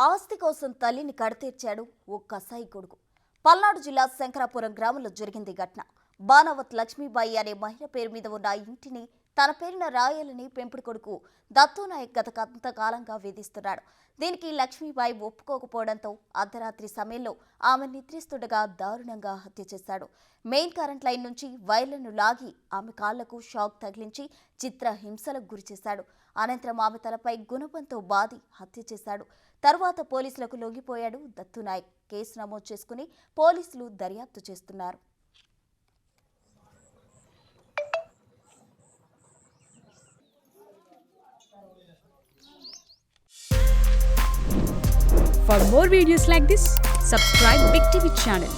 ఆస్తి కోసం తల్లిని కడతీర్చాడు ఓ కసాయి కొడుకు. పల్నాడు జిల్లా శంకరాపురం గ్రామంలో జరిగింది ఘటన. బాణవత్ లక్ష్మీబాయి అనే మహిళ పేరు మీద ఉన్న ఇంటిని తన పేరున రాయాలని పెంపుడు కొడుకు దత్తునాయక్ గత కొంతకాలంగా వేధిస్తున్నాడు. దీనికి లక్ష్మీబాయి ఒప్పుకోకపోవడంతో అర్ధరాత్రి సమయంలో ఆమె నిద్రిస్తుండగా దారుణంగా హత్య చేశాడు. మెయిన్ కరెంట్ లైన్ నుంచి వైర్లను లాగి ఆమె కాళ్లకు షాక్ తగిలించి చిత్రహింసలకు గురిచేశాడు. అనంతరం ఆమె తలపై గుణపంతో బాది హత్య చేశాడు. తర్వాత పోలీసులకు లొంగిపోయాడు దత్తునాయక్. కేసు నమోదు చేసుకుని పోలీసులు దర్యాప్తు చేస్తున్నారు. For more videos like this, subscribe Big TV channel.